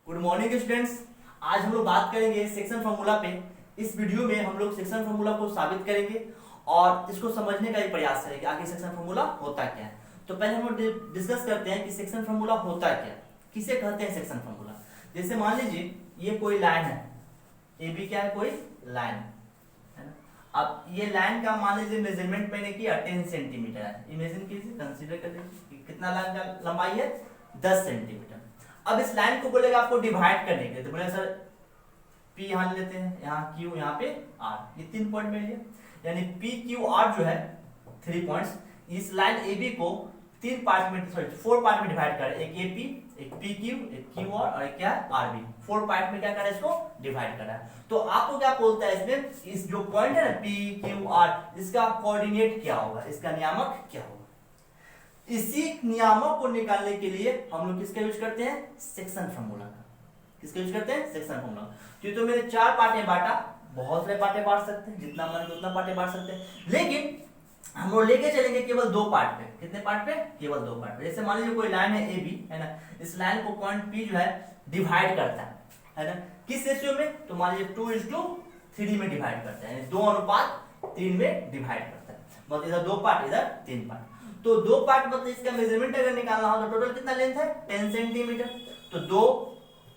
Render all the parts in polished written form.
Good morning students. आज हम लोग बात करेंगे सेक्शन फॉर्मूला पे। इस वीडियो में हम लोग सेक्शन फॉर्मूला को साबित करेंगे और इसको समझने का भी प्रयास करेंगे आगे सेक्शन फॉर्मूला होता क्या है। तो पहले हम लोग डिस्कस करते हैं कि सेक्शन फॉर्मूला होता क्या, किसे कहते हैं सेक्शन फॉर्मूला। जैसे मान लीजिए ये कोई लाइन है, ए बी क्या है, कोई लाइन है ना। अब ये लाइन का मान लीजिए मेजरमेंट मैंने किया 10 सेंटीमीटर है। इमेजिन कीजिए, कंसीडर कर लीजिए कितना लाइन का लंबाई है, 10 सेंटीमीटर। अब इस लाइन को बोलेगा आपको डिवाइड करने के लिए, तो बोलेगा सर P यहाँ लेते हैं, यहाँ Q, यहाँ पे R, ये 3 पॉइंट में लिया, यानी P Q R जो है 3 पॉइंट्स। इस लाइन AB को 4 पार्ट में डिवाइड कर, एक AP, एक PQ, एक QR और एक क्या RB, 4 पार्ट में क्या करा इसको डिवाइड करा। तो आपको क्या बोलता है इसमें, इस जो पॉइंट है ना PQR, इसका कोऑर्डिनेट क्या होगा, इसका नियामक क्या होगा। इसी नियामक को निकालने के लिए हम लोग किसका यूज करते हैं, सेक्शन फार्मूला का। किसका यूज करते हैं, सेक्शन फार्मूला। तो मेरे 4 पार्ट में बांटा, बहुत सारे पार्ट बांट सकते हैं, जितना मन उतना पार्ट बांट सकते हैं, लेकिन हम लोग लेके चलेंगे केवल 2 पार्ट पे। कितने पार्ट पे, केवल 2 पार्ट पे। जैसे मान लीजिए कोई लाइन है AB है ना, इस लाइन को पॉइंट P जो है डिवाइड करता है ना, किस रेशियो में, तो मान लीजिए 2:3 में डिवाइड करता है, यानी 2:3 में डिवाइड करता है। मतलब इधर 2 पार्ट, इधर 3 पार्ट। तो 2 पार्ट मतलब इसका मेजरमेंट अगर निकालना हो तो टोटल कितना लेंथ है, 10 सेंटीमीटर। तो 2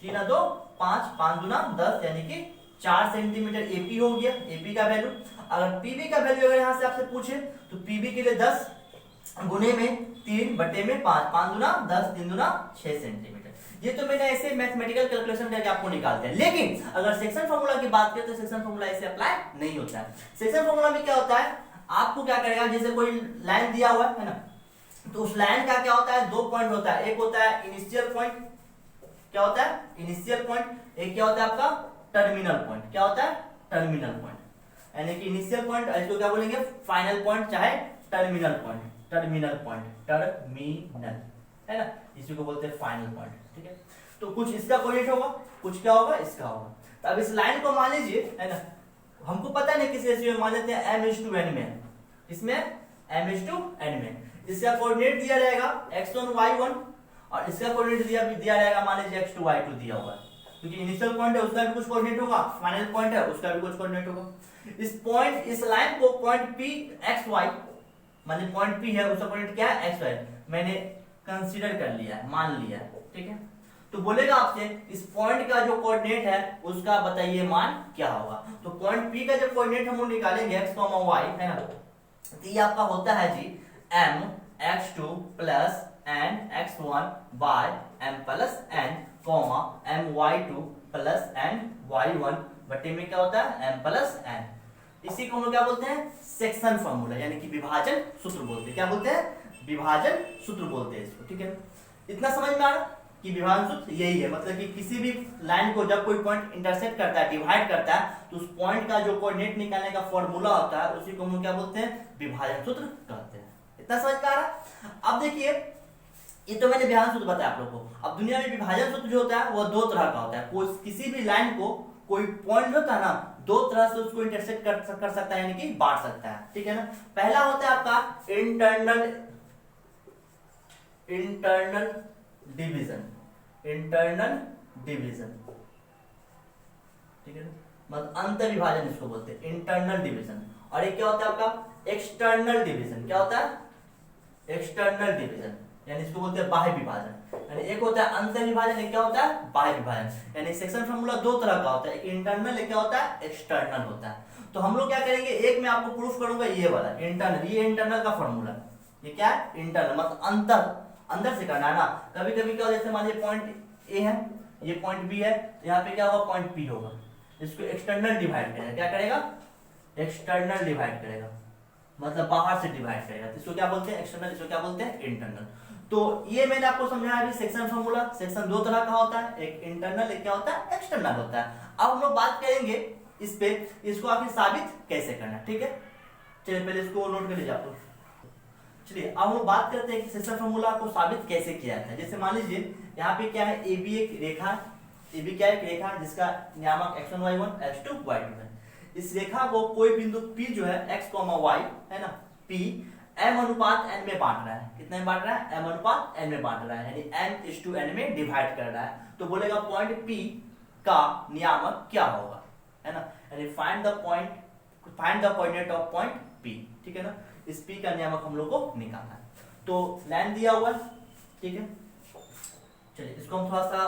3 2 5 5 दूना 10, यानी कि 4 सेंटीमीटर AP हो गया, AP का वैल्यू। अगर PB का वैल्यू अगर यहाँ से आपसे पूछे तो PB के लिए 10 गुने में 3/5, 5 दूना 10, 3 दूना 6 सेंटीमीटर। ये तो मैंने ऐसे मैथमेटिकल कैलकुलेशन करके आपको निकालते हैं, लेकिन अगर सेक्शन फार्मूला की बात करें तो सेक्शन फार्मूला ऐसे अप्लाई नहीं होता है। सेक्शन फार्मूला में क्या होता है, आपको क्या करेगा, जैसे कोई लाइन दिया हुआ है ना, तो उस लाइन का क्या होता है, 2 पॉइंट होता है। एक होता है इनिशियल पॉइंट, क्या होता है इनिशियल पॉइंट, एक क्या होता है आपका टर्मिनल पॉइंट। क्या होता है टर्मिनल पॉइंट, यानी कि इनिशियल पॉइंट, इसको क्या बोलेंगे फाइनल पॉइंट, चाहे टर्मिनल पॉइंट, टर्मिनल है ना, इसी को बोलते हैं फाइनल पॉइंट। ठीक है, तो कुछ इसका कोऑर्डिनेट होगा, कुछ क्या होगा इसका होगा। तो अब इस लाइन को मान लीजिए है ना, हमको पता नहीं किस रेशियो में, मान लेते हैं m:n में, इसमें m:n में। इसका कोऑर्डिनेट दिया रहेगा x1 y1 और इसका कोऑर्डिनेट दिया रहेगा मान लीजिए x2 y2 दिया हुआ है, क्योंकि इनिशियल पॉइंट है उसका भी कुछ कोऑर्डिनेट होगा, फाइनल पॉइंट है उसका भी कुछ कोऑर्डिनेट होगा। इस लाइन को पॉइंट P x y, मतलब पॉइंट P है उसका कोऑर्डिनेट क्या है x y, मैंने कंसीडर कर लिया है, मान लिया है। ठीक है, तो बोलेगा आपसे इस पॉइंट का जो कोऑर्डिनेट है उसका बताइए मान क्या होगा। तो पॉइंट P का जब कोऑर्डिनेट हम लोग निकालेंगे x, y है ना, तो ये आपका होता है जी m x2 plus n x1 by m plus n, m y2 plus n y1 बटे में क्या होता है m प्लस n। इसी को हम लोग क्या बोलते हैं, सेक्शन फार्मूला, यानी कि विभाजन सूत्र बोलते हैं। क्या बोलते हैं, विभाजन सूत्र बोलते हैं इसको। ठीक है, इतना समझ में आ रहा कि विभाजन सूत्र यही है, मतलब कि किसी भी लाइन को जब कोई पॉइंट इंटरसेक्ट करता है, डिवाइड करता है, तो उस पॉइंट का जो कोऑर्डिनेट निकालने का फॉर्मूला होता है उसी को हम क्या बोलते हैं, विभाजन सूत्र कहते हैं। इतना समझ में आ रहा। अब देखिए, ये तो मैंने विभाजन सूत्र बताया आप लोग को। अब दुनिया में विभाजन सूत्र जो होता है वो 2 तरह का होता है। कोई किसी भी लाइन को, कोई पॉइंट होता है ना, 2 तरह से उसको इंटरसेक्ट कर सकता है, यानी कि बांट सकता है। ठीक है ना, पहला होता है आपका इंटरनल डिवीजन, ठीक है ना, मतलब अंतर विभाजन इसको बोलते हैं, इंटरनल डिवीजन। और एक क्या होता है आपका एक्सटर्नल डिवीजन। क्या होता है एक्सटर्नल डिवीजन, यानी इसको बोलते हैं बाह्य विभाजन। यानी एक होता है अंतर विभाजन, एक क्या होता है बाह्य विभाजन। यानी सेक्शन फार्मूला 2 तरह का होता है, एक इंटरनल, एक क्या होता है एक्सटर्नल होता है। तो हम लोग क्या करेंगे, एक में आपको प्रूफ करूंगा ये वाला इंटरनल, ये इंटरनल का फार्मूला, ये क्या है इंटरनल, मतलब अंदर से करना है ना। कभी कभी क्या, जैसे मान लीजिए पॉइंट A है, ये पॉइंट B है, यहाँ पे क्या होगा पॉइंट P होगा, इसको एक्सटर्नल डिवाइड करेगा। क्या करेगा, एक्सटर्नल डिवाइड करेगा, मतलब बाहर से डिवाइड करेगा। तो इसको क्या बोलते हैं एक्सटर्नल, इसको क्या बोलते हैं इंटरनल। तो ये मैंने आपको समझाया अभी सेक्शन फार्मूला। सेक्शन 2 तरह का होता है, एक इंटरनल, एक क्या होता है एक्सटर्नल होता है। अब हम लोग बात करेंगे इस पे, इसको आखिर साबित कैसे करना। ठीक है, चलिए पहले इसको नोट कर लीजिए आप लोग। चलिए अब हम लोग बात करते हैं कि सेक्शन फार्मूला को साबित कैसे किया जाता है। जैसे मान लीजिए यहाँ पे क्या है, AB एक रेखा, AB क्या है एक रेखा जिसका नियामक x1 y1 x2 y2 है। इस रेखा को कोई बिंदु P जो है x, y है ना, P m अनुपात n में बांट रहा है। कितने में बांट रहा है? m अनुपात n में बांट रहा है, यानी m/n में डिवाइड कर रहा है। तो बोलेगा पॉइंट P का नियामक क्या होगा, है ना, यानी find the coordinate of point P, ठीक है ना। इस P का नियामक हम लोग को निकालना है। तो लाइन दिया हुआ है, ठीक है। चलिए इसको हम थोड़ा सा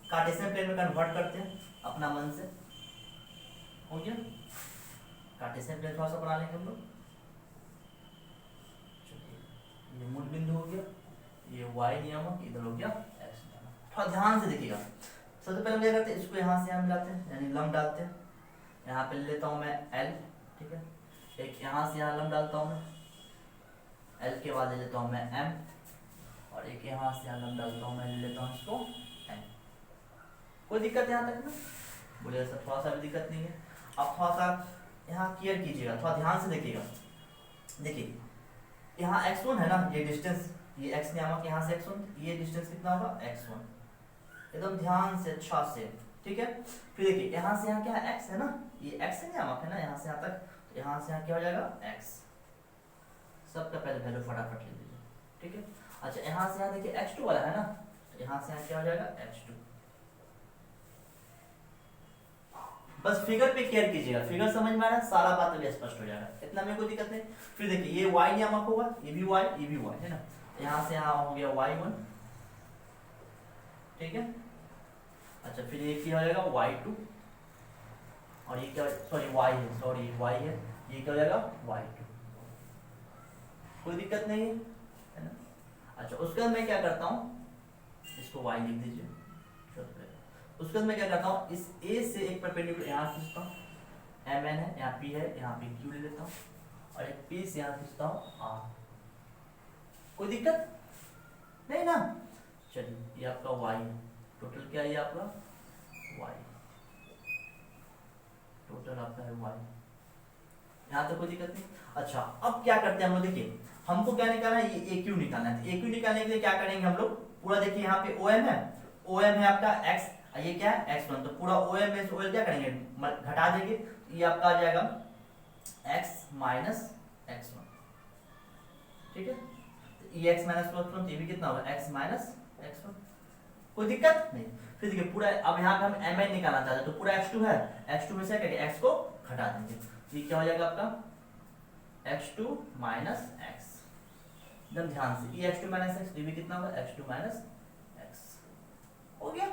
कार्टेशियन प्लेन में कन्वर्ट करते हैं अपना मन से। हो गया, कार्टेशियन प्लेन थोड़ा सा बना लेंगे हम लोग। चलिए ये मूल बिंदु हो गया, ये y नियामक, इधर हो गया x नियामक। थोड़ा ध्यान से देखिएगा। सबसे पहले हम क्या करते हैं, इसको यहाँ से यहाँ मिलाते हैं, यानी लंब डालते हैं। यहाँ पे ले लेता हूँ मैं l, ठीक है। एक यहाँ से यहाँ लंब डालता हूँ मैं l, के बाद ले लेता हूँ मैं m, और एक यहाँ से यहाँ लंब डालता हूँ मैं, ले लेता हूँ इसको n। कोई दिक्कत यहाँ तक ना? बोलिए सर थोड़ा सा भी दिक्कत नहीं है। आप थोड़ा सा यहाँ क्लियर कीजिएगा, थोड़ा ध्यान से देखिएगा। देखिए यहाँ x1 है ना, ये डिस्टेंस, ये x नियामक यहाँ से x1, ये डिस्टेंस कितना होगा x1, एकदम ध्यान से अच्छा से, ठीक है। फिर देखिए यहाँ से यहाँ क्या है, x है ना, ये x से नियामक है ना, यहाँ से यहाँ तक, तो यहाँ से यहाँ क्या हो जाएगा x। सबका पहले वैल्यू फटाफट ले लीजिए, ठीक है। अच्छा यहाँ से यहाँ देखिए x2 वाला है ना, तो यहाँ से यहाँ क्या हो जाएगा x2। बस फिगर पे केयर कीजिएगा, फिगर समझ में आ रहा है, सारा बात अभी स्पष्ट हो जाएगा, इतना में कोई दिक्कत नहीं। फिर देखिए ये y नियामक होगा, ये भी y, ये भी y है ना, यहाँ से यहाँ हो गया y1, ठीक है। अच्छा फिर ये क्या हो जाएगा y2, और ये क्या, सॉरी y है, सॉरी y है, ये क्या हो जाएगा y2। कोई दिक्कत नहीं है ना। अच्छा उसके बाद मैं क्या करता हूँ, इसको y लिख दीजिए। उसके बाद मैं क्या करता हूँ, इस A से एक परपेंडिकुलर यहाँ खींचता हूँ, mn है, यहाँ p है, यहाँ पे q ले लेता हूँ, और एक p से यहाँ खींचता हूँ r। कोई दिक्कत नहीं ना। चलिए ये आपका y है, टोटल क्या है आपका y, टोटल आपका है y, यहाँ तक कोई दिक्कत नहीं। अच्छा अब क्या करते हैं हम लोग, देखिए हमको क्या निकालना है, ये AQ निकालना है। तो AQ निकालने के लिए क्या करेंगे हम लोग, पूरा देखिए यहाँ पे OM है, OM है आपका x, ये क्या है x1, तो पूरा OM में से OL क्या करेंगे, घटा देंगे, ये आपका आ जाएगा x माइनस x1, ठीक है। तो ये x माइनस x1, ये भी कितना होगा x माइनस x1, कोई दिक्कत नहीं। फिर देखिए पूरा, अब यहाँ पे हम mn निकालना चाहते हैं, तो पूरा x2 है, x2 में से क्या x को घटा देंगे, ये क्या हो जाएगा आपका x2 माइनस x। एकदम ध्यान से, ये x2 माइनस x, ये भी कितना होगा x2 माइनस x, हो गया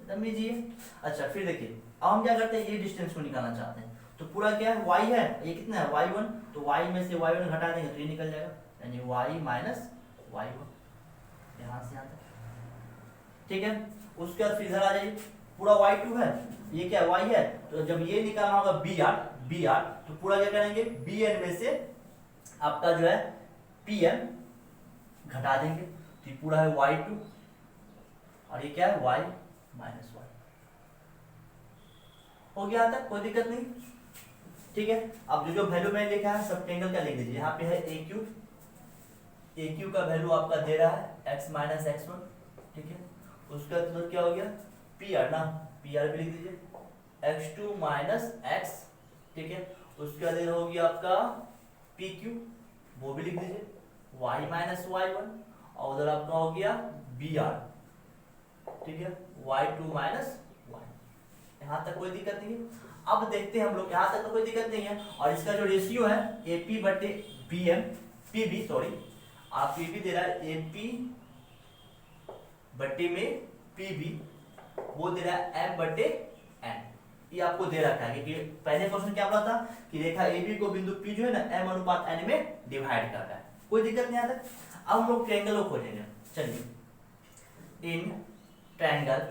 एकदम इजी है। अच्छा फिर देखिए अब हम क्या करते हैं, ये डिस्टेंस को निकालना चाहते हैं, तो पूरा क्या है y है, ये कितना है y1, तो y में से y1 घटा देंगे तो ये निकल जाएगा, यानी y माइनस y1, यहाँ से यहाँ तक, ठीक है। उसके बाद फिर इधर आ जाइए, पूरा y2 है, ये क्या y है, तो जब ये निकालना होगा br, तो पूरा क्या करेंगे, bn में से आपका जो है pn घटा देंगे, तो ये पूरा है y2, और ये क्या है y माइनस y, हो गया तक, कोई दिक्कत नहीं, ठीक है। अब जो वैल्यू मैंने लिखा है सब ट्रायंगल का लिख दीजिए। यहाँ पे है AQ का वैल्यू आपका दे रहा है x माइनस x1, ठीक है। उसका मतलब क्या हो गया PR ना, PR भी लिख दीजिए, x2 माइनस x, ठीक है। उसका देर हो गया आपका PQ, वो भी लिख दीजिए, y माइनस y1, और उधर आपका हो गया BR, ठीक है, y2 माइनस y। यहाँ तक कोई दिक्कत नहीं है। अब देखते हैं हम लोग, यहाँ तक तो कोई दिक्कत नहीं है, और इसका जो रेशियो है AP बटे BM, PB सॉरी, आप PB दे रहा है AP बटे में PB, वो दे रहा है M बटे N, ये आपको दे रखा है, क्योंकि पहले क्वेश्चन क्या बोला था कि रेखा AB को बिंदु P जो है ना M अनुपात N में डिवाइड कर रहा है, कोई दिक्कत नहीं आता। अब हम लोग ट्रायंगल को खोजेंगे। चलिए in triangle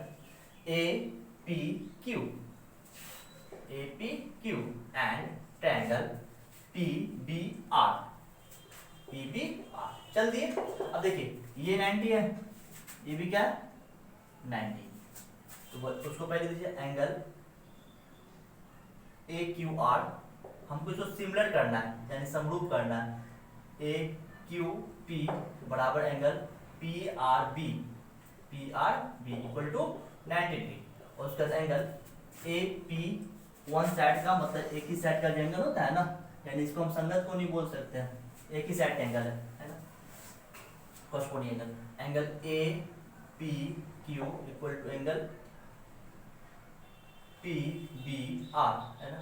APQ and triangle PBR, चल दिए। अब देखिए ये 90 है, ये भी क्या है 90, तो उसको पहले दीजिए एंगल AQR, हमको इसको सिमिलर करना है, यानी समरूप करना है, AQP बराबर angle PRB equal to 90 degree, और उसका एंगल AP वन साइड का, मतलब एक ही साइड का जो एंगल होता है ना, यानी इसको हम संगत को नहीं बोल सकते हैं, एक ही साइड एंगल है ना, corresponding angle, angle A P Q equal to angle P B R है ना,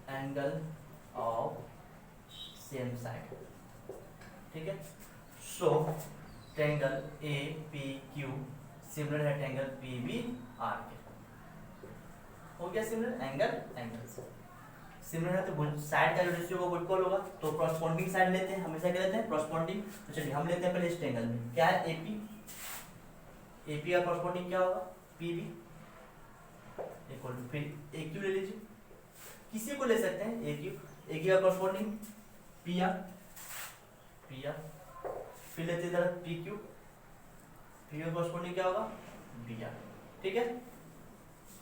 एंगल ऑफ सेम साइड, ठीक है। So triangle A P Q similar है ट्रायंगल पी बी आर के, हो गया सिमिलर, एंगल से सिमिलर है तो साइड का जो रेशियो होगा वो इक्वल होगा, तो कॉरस्पॉन्डिंग साइड लेते हैं, हमेशा क्या लेते हैं कॉरस्पॉन्डिंग। तो चलिए हम लेते हैं पहले इस ट्रायंगल में क्या है एपी, एपी का कॉरस्पॉन्डिंग क्या होगा पीबी इक्वल टू, फिर एक्यू ले लीजिए, किसी को ले सकते हैं एक्यू, एक्यू का कॉरस्पॉन्डिंग पी आर, फिर लेते इधर पी क्यू, पी का कॉरस्पॉन्डिंग क्या होगा बी आर, ठीक है।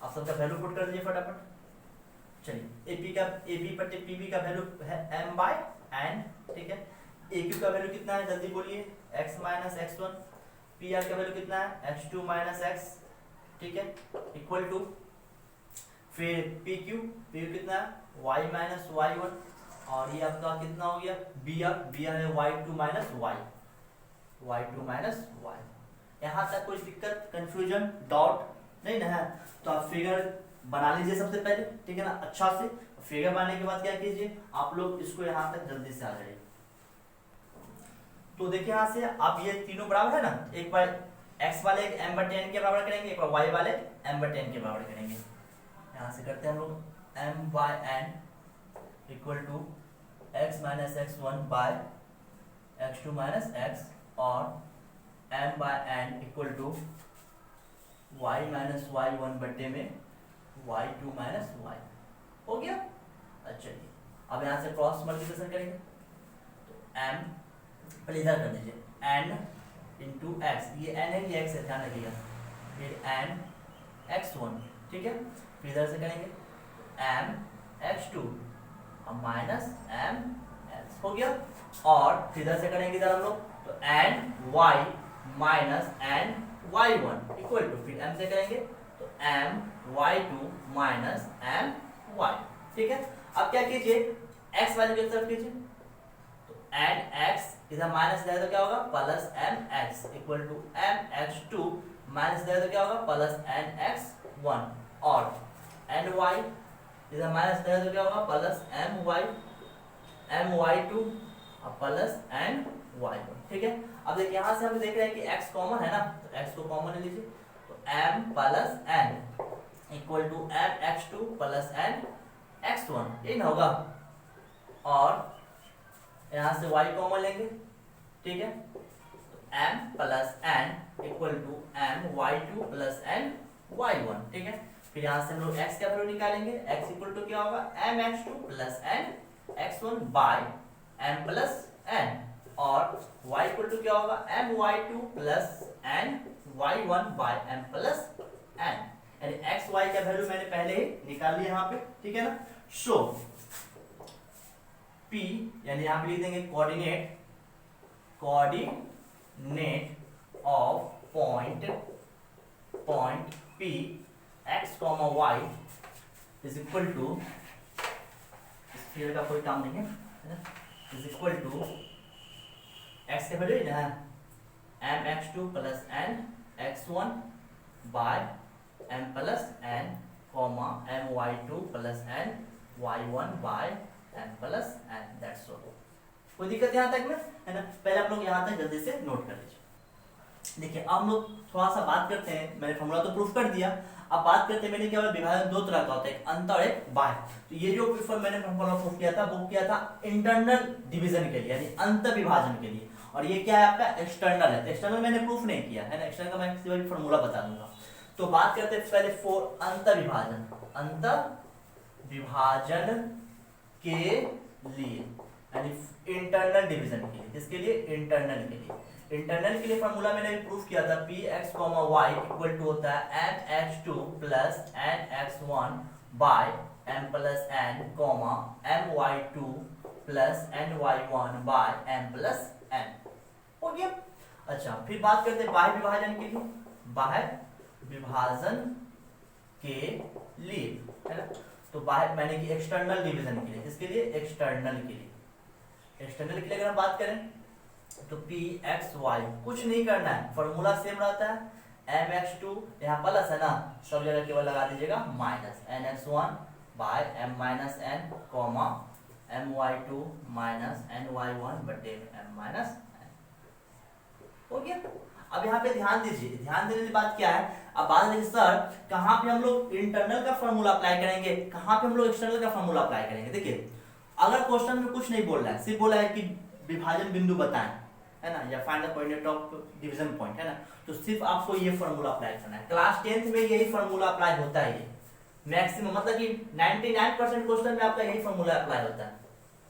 आप सबका वैल्यू पुट कर दीजिए फटाफट। चलिए एपी का एपी बटे पीबी का वैल्यू है m बाय n, ठीक है। एक्यू का वैल्यू कितना है जल्दी बोलिए, x minus x one, P R का वैल्यू कितना है x2 माइनस एक्स, ठीक है, इक्वल टू, फिर पी क्यू कितना है y माइनस वाई वन, और ये आपका कितना हो गया बी आर है y2 माइनस वाई। यहाँ तक कोई दिक्कत कंफ्यूजन डाउट नहीं ना है, तो आप फिगर बना लीजिए सबसे पहले, ठीक है ना, अच्छा से। फिगर बनाने के बाद क्या कीजिए आप लोग इसको यहाँ तक जल्दी से आ जाइए। तो देखिए यहाँ से आप ये तीनों बराबर है ना, एक बार x वाले m बटे n के बराबर करेंगे, एक बार y वाले m बटे n के बराबर करेंगे। यहाँ से करते हैं हम लोग m by n equal to x minus x one by x2 minus x, और m by n equal to y minus y one बटे में y2 माइनस वाई, हो गया। अच्छा जी, अब यहाँ से क्रॉस मल्टीप्लिकेशन करेंगे, तो m पहले इधर कर दीजिए n इंटू एक्स, ये n है ये x है ध्यान रखिएगा, फिर n x1, ठीक है, फिर इधर से करेंगे m x2 minus m x, हो गया। और फिर इधर से करेंगे इधर हम लोग, तो n y minus n y1 equal to, फिर m से करेंगे तो m y2 minus m y, ठीक है। अब क्या कीजिए x वैल्यू की तरफ कीजिए, तो n x इधर माइनस जाए तो क्या होगा plus m x equal to m x2 minus जाए तो क्या होगा प्लस n x1, और n y इधर माइनस जाए तो क्या होगा plus m y2 plus n y1, ठीक है। अब देखिए यहाँ से हम देख रहे हैं कि x कॉमन है ना, तो x को कॉमन ले लीजिए, तो m plus n equal to m x2 plus n x1, ये ना होगा, और यहाँ से y कॉमन लेंगे, ठीक है, तो m plus n equal to m y2 plus n y1, ठीक है। फिर यहाँ से हम लोग x का वैल्यू निकालेंगे, x इक्वल टू क्या होगा m x2 plus n x1 by m plus n, और y इक्वल टू क्या होगा m y2 plus n y1 by m plus n, यानी x y का वैल्यू मैंने पहले ही निकाल लिया यहाँ पे, ठीक है ना। सो p यानी यहाँ पे लिख देंगे coordinate of point p x, y is equal to, इस फिगर का कोई काम नहीं है, इज इक्वल टू x का वैल्यू है m x2 plus n x1 by m plus n comma m y2 plus n y1 by m plus n, that's all. कोई दिक्कत यहाँ तक में है ना, पहले आप लोग यहाँ तक जल्दी से नोट कर लीजिए। देखिए अब हम लोग थोड़ा सा बात करते हैं, मैंने फॉर्मूला तो प्रूफ कर दिया, अब बात करते हैं मैंने क्या बोला विभाजन दो तरह का होता है, एक अंत और एक बाह्य। तो ये जो मैंने फॉर्मूला प्रूफ किया था वो किया था इंटरनल डिवीजन के लिए, यानी अंत विभाजन के लिए, और ये क्या है आपका एक्सटर्नल है, तो एक्सटर्नल मैंने प्रूफ नहीं किया है ना, एक्सटर्नल का मैं किसी भी फॉर्मूला बता दूंगा। तो बात करते हैं पहले फॉर अंत विभाजन, अंत विभाजन के लिए, यानी इंटरनल डिवीजन के लिए, किसके लिए इंटरनल के लिए। इंटरनल के लिए फॉर्मूला मैंने भी प्रूफ किया था, p x comma y equal to होता है m x two plus n x one by m plus n comma m y two plus n y one by m plus n, हो गया। अच्छा फिर बात करते हैं बाह्य विभाजन के लिए, बाह्य विभाजन के लिए, है ना। तो बाहर मैंने कि एक्सटर्नल डिवीजन के लिए, इसके लिए एक्सटर्नल के लिए, एक्सटर्नल के लिए अगर हम बात करें तो पी एक्स वाई कुछ नहीं करना है, फॉर्मूला सेम रहता है, एम एक्स टू यहाँ प्लस है ना, सब जगह केवल लगा दीजिएगा minus n x one by m minus n comma m y two minus n y one बटे एम माइनस एन, हो गया। अब यहाँ पे ध्यान दीजिए, ध्यान देने की बात क्या है, अब बात देखिए सर कहाँ पे हम लोग इंटरनल का फॉर्मूला अप्लाई करेंगे, कहाँ पे हम लोग एक्सटर्नल का फॉर्मूला अप्लाई करेंगे। देखिए अगर क्वेश्चन में कुछ नहीं बोल रहा है, सिर्फ बोला है कि विभाजन बिंदु बताएं, है ना, या find the coordinate of division point, है ना, तो सिर्फ आपको ये फॉर्मूला अप्लाई करना है। क्लास 10th में यही फॉर्मूला अप्लाई होता है, मैक्सिमम मतलब कि 99% क्वेश्चन में आपका यही फॉर्मूला अप्लाई होता है,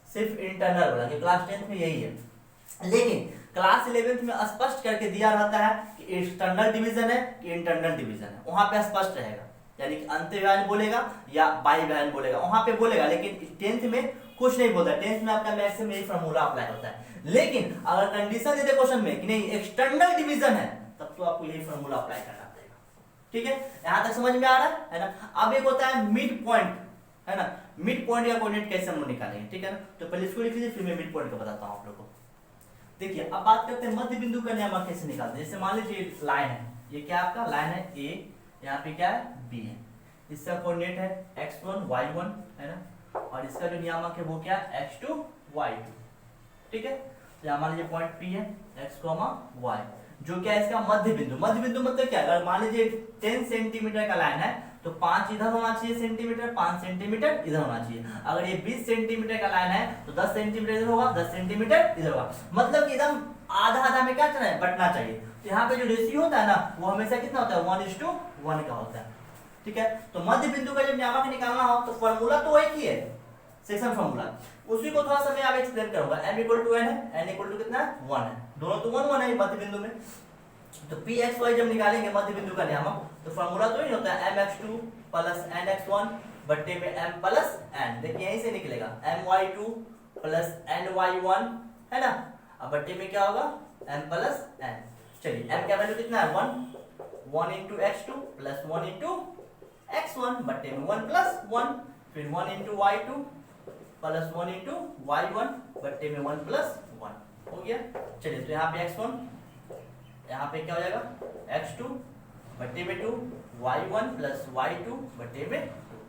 सिर्फ इंटरनल वाला, कि क्लास 10th में यही है। लेकिन क्लास 11th में स्पष्ट करके दिया रहता है कि एक्सटर्नल डिवीजन है कि इंटरनल डिवीजन है, वहां पे स्पष्ट रहेगा, यानी कि अंतःविभाजन बोलेगा या बाह्य विभाजन बोलेगा, वहां पे बोलेगा। लेकिन 10th में कुछ नहीं बोलता, 10th में आपका मैक्सिमम यही फॉर्मूला अप्लाई होता है। लेकिन अगर कंडीशन दे दे क्वेश्चन में कि नहीं एक्सटर्नल डिवीजन है, तब तो आपको यही फॉर्मूला अप्लाई करना पड़ेगा, ठीक है। यहां तक समझ में आ रहा है ना। अब एक होता है मिड पॉइंट, है ना, मिड पॉइंट या कोऑर्डिनेट कैसे हम लोग निकालेंगे, ठीक है ना। तो पहले इसको लिख लीजिए, फिर मैं मिड पॉइंट का बताता हूं आप लोग को। देखिए अब बात करते हैं मध्य बिंदु का नियामक कैसे निकालते हैं। जैसे मान लीजिए लाइन है, ये क्या आपका लाइन है ए, यहाँ पे क्या है बी है, इसका कोऑर्डिनेट है x1 y1, है ना, और इसका जो नियामक है वो क्या है x2 y2, ठीक है। तो यहाँ मान लीजिए पॉइंट P है x, y, जो क्या है इसका मध्य बिंदु। मध्य बिंदु मतलब क्या, अगर मान लीजिए 10 सेंटीमीटर का लाइन है तो 5 इधर होना चाहिए सेंटीमीटर, 5 सेंटीमीटर इधर होना चाहिए। अगर ये 20 सेंटीमीटर का लाइन है तो 10 सेंटीमीटर इधर होगा, 10 सेंटीमीटर इधर होगा, मतलब कि एकदम आधा आधा में क्या करना है, बटना चाहिए। तो यहाँ पे जो रेशियो होता है ना वो हमेशा कितना होता है, 1:1 का होता है, ठीक है। तो मध्य बिंदु का जब नियामक निकालना हो तो फॉर्मूला तो एक ही है, सेक्शन फॉर्मूला, उसी को थोड़ा सा मैं अब एक्सप्लेन करूंगा। m = n है, n = कितना है 1 है, दोनों तो 1 1 है मध्य बिंदु में। तो p x y जब निकालेंगे मध्य बिंदु का नियामक तो फॉर्मूला तो ही होता है mx2 + nx1 बट्टे में m + n। देखिए यहीं से निकलेगा my2 + ny1, है ना, अब बट्टे में क्या होगा m + n। चलिए m का वैल्यू कितना है 1 × x2 + 1 × x1 बट्टे में 1 + 1, फिर 1 × y2 + 1 × y1 बट्टे में 1 + 1, हो गया। चलिए तो यहाँ पे x1, यहाँ पे क्या हो जाएगा x2 बट्टे में 2, y1 + y2 बट्टे में 2,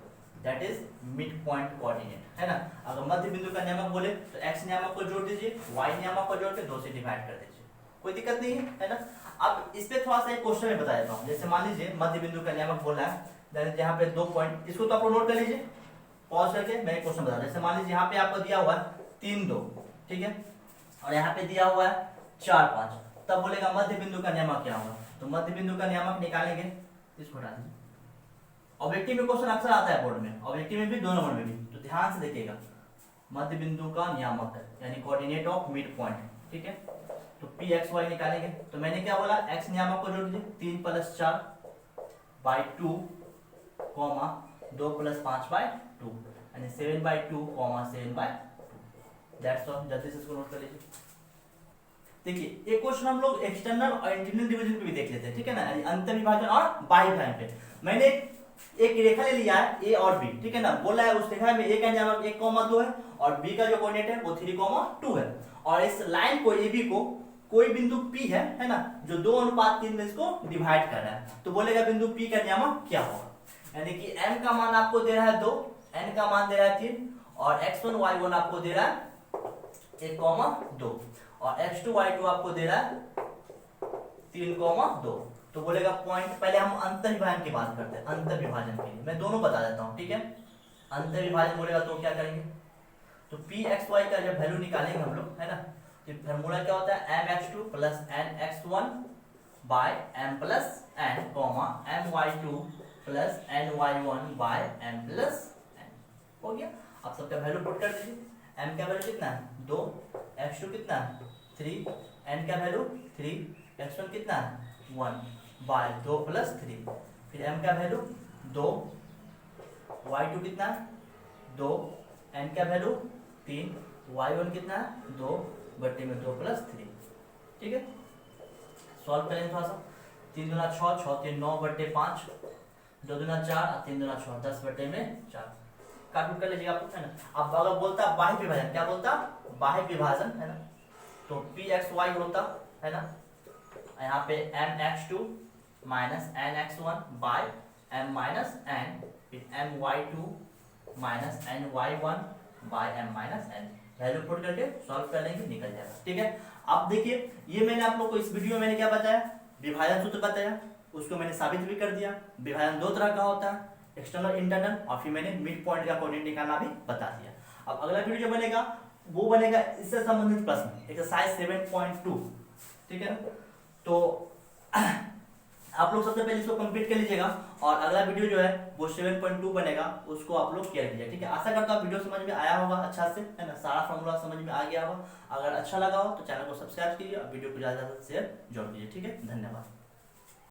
that is mid point coordinate, है ना। अगर मध्य बिंदु का नियामक बोले तो x नियामक को जोड़ दीजिए, y नियामक को जोड़ के 2 से डिवाइड कर दीजिए, कोई दिक्कत नहीं है ना। अब इस पे थोड़ा सा एक क्वेश्चन में बता देता हूँ। जैसे मान लीजिए मध्य बिंदु का नियामक बोला है, यहाँ पे 2 पॉइंट, इसको तो आप नोट कर लीजिए, पॉज करके मैं एक क्वेश्चन बता रहा हूं। जैसे मान लीजिए यहाँ पे आपको दिया हुआ है 3 2, ठीक है, और यहाँ पे दिया हुआ है 4 5, तब बोलेगा मध्य बिंदु का नियामक क्या होगा। तो मध्य बिंदु का नियामक निकालेंगे, इसको हटा दीजिए। ऑब्जेक्टिव में क्वेश्चन अक्सर आता है बोर्ड में, ऑब्जेक्टिव में भी 2 नंबर में भी, तो ध्यान से देखिएगा। मध्य बिंदु का नियामक यानी कोऑर्डिनेट ऑफ मिड पॉइंट, ठीक है। तो पी एक्स वाई निकालेंगे, तो मैंने क्या बोला, एक्स नियामक को जोड़ दीजिए 3 + 4 / 2, 2 + 5 / 2, यानी 7/2, 7/2, दैट्स ऑल। जल्दी से इसको नोट कर लीजिए। देखिए एक क्वेश्चन हम लोग एक्सटर्नल और इंटरनल डिवीजन पे भी देख लेते हैं, ठीक है ना, अंतर विभाजन और बाह्य विभाजन पे। मैंने एक रेखा ले लिया है ए और बी, ठीक है ना, बोला है उस रेखा में ए का नियामक 1,2 है और बी का जो कोऑर्डिनेट है वो 3,2 है, और इस लाइन को ए बी को कोई बिंदु P है ना, जो 2:3 में इसको डिवाइड कर रहा है, तो बोलेगा बिंदु P का नियामक क्या होगा। यानी कि m का मान आपको दे रहा है 2, n का मान दे रहा है 3, और x1 y1 आपको दे रहा है 1,2, और x2 y2 आपको दे रहा है 3,2। तो बोलेगा पॉइंट, पहले हम अंतर विभाजन की बात करते हैं। अंतर विभाजन के लिए मैं दोनों बता देता हूँ, ठीक है। अंतर विभाजन बोलेगा तो क्या करेंगे, तो p x y का जब वैल्यू निकालेंगे हम लोग, है ना, तो फॉर्मूला क्या होता है mx2 + nx1 / m + n, my2 + ny1 / m + n, हो गया। अब सबका वैल्यू पुट कर दीजिए। m का वैल्यू कितना है 2, x2 कितना है 3, n का वैल्यू 3, x1 कितना है 1 / 2 + 3, फिर m का वैल्यू 2, y2 कितना है 2, n का वैल्यू 3, y1 कितना है 2 बट्टे में 2 + 3, ठीक है। सॉल्व करेंगे थोड़ा सा, 3 दूना 6, 6 3 9 बट्टे 5, 2 दूना 4 और 3 दूना 6, 10/4 काट कर लीजिएगा आप, है ना। अब अगर बोलता बाह्य विभाजन, क्या बोलता बाह्य विभाजन, है ना, तो pxy होता है ना, यहाँ पे mx2 minus nx1 by m minus n, फिर my2 minus ny1 by m minus n। Value put करके सॉल्व कर लेंगे, निकल जाएगा, ठीक है। अब देखिए ये मैंने आप लोग को इस वीडियो में मैंने क्या बताया, विभाजन सूत्र बताया, उसको मैंने साबित भी कर दिया। विभाजन दो तरह का होता है, एक्सटर्नल इंटरनल, और फिर मैंने मिड पॉइंट का कोऑर्डिनेट निकालना भी बता दिया। अब अगला वीडियो जो बनेगा वो बनेगा इससे संबंधित प्रश्न, एक्सरसाइज 7.2, ठीक है। तो आप लोग सबसे पहले इसको कंप्लीट कर लीजिएगा, और अगला वीडियो जो है वो 7.2 बनेगा, उसको आप लोग किया कीजिए, ठीक है। आशा करता हूँ वीडियो समझ में आया होगा अच्छा से, है ना, सारा फॉर्मूला समझ में आ गया होगा। अगर अच्छा लगा हो तो चैनल को सब्सक्राइब कीजिए और वीडियो को ज़्यादा से ज़्यादा शेयर जरूर कीजिए, ठीक है। धन्यवाद।